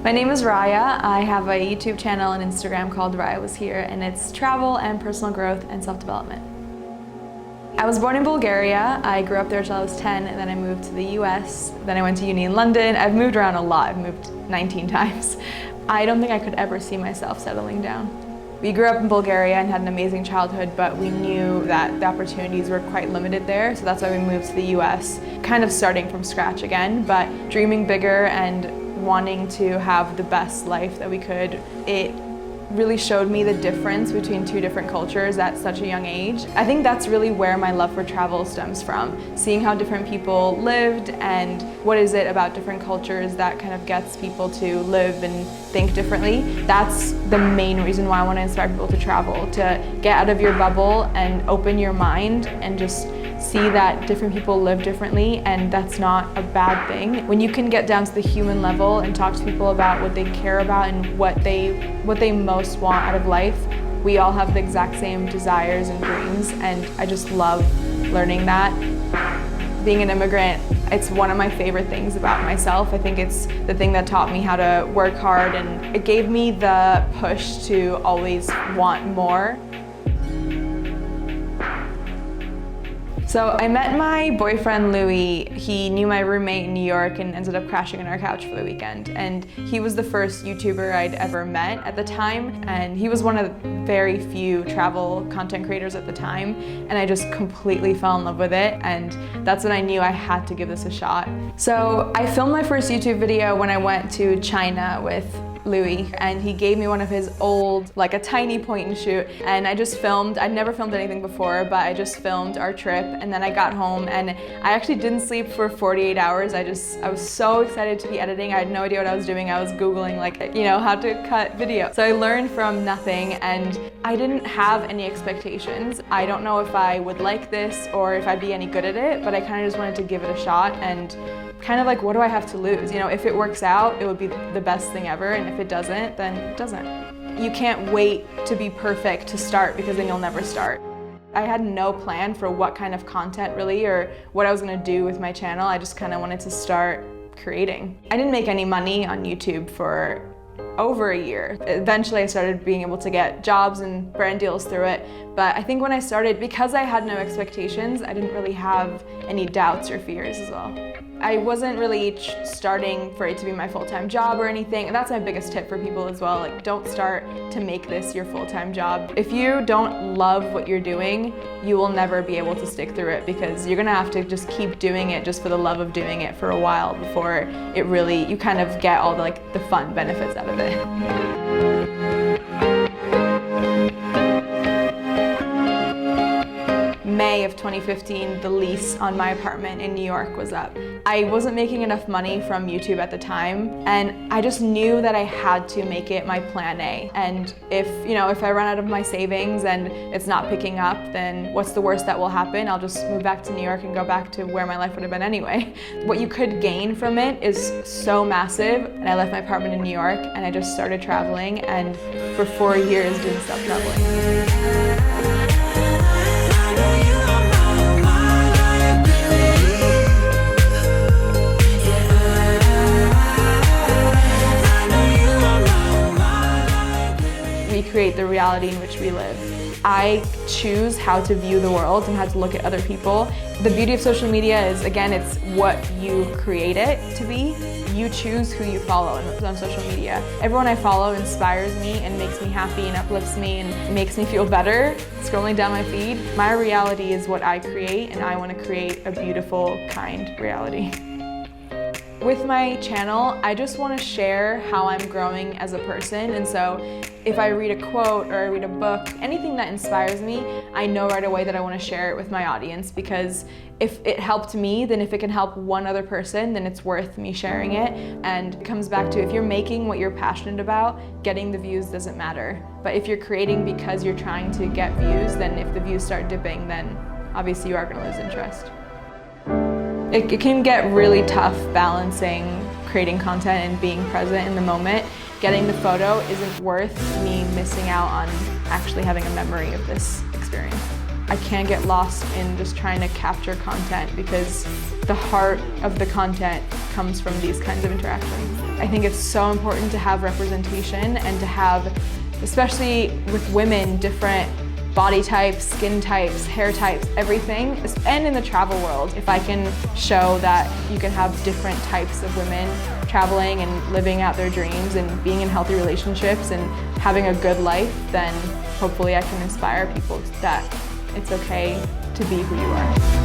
My name is Raya. I have a YouTube channel and Instagram called Raya Was Here, and it's travel and personal growth and self-development. I was born in Bulgaria. I grew up there until I was 10, and then I moved to the US. Then I went to uni in London. I've moved around a lot. I've moved 19 times. I don't think I could ever see myself settling down. We grew up in Bulgaria and had an amazing childhood, but we knew that the opportunities were quite limited there, so that's why we moved to the US, kind of starting from scratch again, but dreaming bigger and wanting to have the best life that we could. It really showed me the difference between two different cultures at such a young age. I think that's really where my love for travel stems from, seeing how different people lived and what is it about different cultures that kind of gets people to live and think differently. That's the main reason why I want to inspire people to travel, to get out of your bubble and open your mind and just see that different people live differently, and that's not a bad thing. When you can get down to the human level and talk to people about what they care about and what they most want out of life, we all have the exact same desires and dreams, and I just love learning that. Being an immigrant, it's one of my favorite things about myself. I think it's the thing that taught me how to work hard, and it gave me the push to always want more. So I met my boyfriend Louis. He knew my roommate in New York and ended up crashing on our couch for the weekend. And he was the first YouTuber I'd ever met at the time. And he was one of the very few travel content creators at the time. And I just completely fell in love with it. And that's when I knew I had to give this a shot. So I filmed my first YouTube video when I went to China with Louis, and he gave me one of his old, like a tiny point and shoot, and I just filmed. I'd never filmed anything before, but I just filmed our trip, and then I got home and I actually didn't sleep for 48 hours. I was so excited to be editing. I had no idea what I was doing. I was Googling how to cut video. So I learned from nothing, and I didn't have any expectations. I don't know if I would like this or if I'd be any good at it, but I kind of just wanted to give it a shot and kind of like, what do I have to lose? If it works out, it would be the best thing ever, and if it doesn't, then it doesn't. You can't wait to be perfect to start, because then you'll never start. I had no plan for what kind of content really, or what I was gonna do with my channel. I just kind of wanted to start creating. I didn't make any money on YouTube for over a year. Eventually I started being able to get jobs and brand deals through it, but I think when I started, because I had no expectations, I didn't really have any doubts or fears as well. I wasn't really starting for it to be my full-time job or anything, and that's my biggest tip for people as well. Don't start to make this your full-time job. If you don't love what you're doing, you will never be able to stick through it, because you're gonna have to just keep doing it just for the love of doing it for a while before you kind of get all the fun benefits out of it. May of 2015, the lease on my apartment in New York was up. I wasn't making enough money from YouTube at the time, and I just knew that I had to make it my plan A. And if I run out of my savings and it's not picking up, then what's the worst that will happen? I'll just move back to New York and go back to where my life would have been anyway. What you could gain from it is so massive. And I left my apartment in New York and I just started traveling, and for 4 years didn't stop traveling. We create the reality in which we live. I choose how to view the world and how to look at other people. The beauty of social media is, again, it's what you create it to be. You choose who you follow on social media. Everyone I follow inspires me and makes me happy and uplifts me and makes me feel better. Scrolling down my feed, my reality is what I create, and I want to create a beautiful, kind reality. With my channel, I just want to share how I'm growing as a person, and so if I read a quote or I read a book, anything that inspires me, I know right away that I want to share it with my audience, because if it helped me, then if it can help one other person, then it's worth me sharing it. And it comes back to, if you're making what you're passionate about, getting the views doesn't matter. But if you're creating because you're trying to get views, then if the views start dipping, then obviously you are going to lose interest. It can get really tough balancing creating content and being present in the moment. Getting the photo isn't worth me missing out on actually having a memory of this experience. I can't get lost in just trying to capture content, because the heart of the content comes from these kinds of interactions. I think it's so important to have representation and to have, especially with women, different body types, skin types, hair types, everything. And in the travel world, if I can show that you can have different types of women traveling and living out their dreams and being in healthy relationships and having a good life, then hopefully I can inspire people that it's okay to be who you are.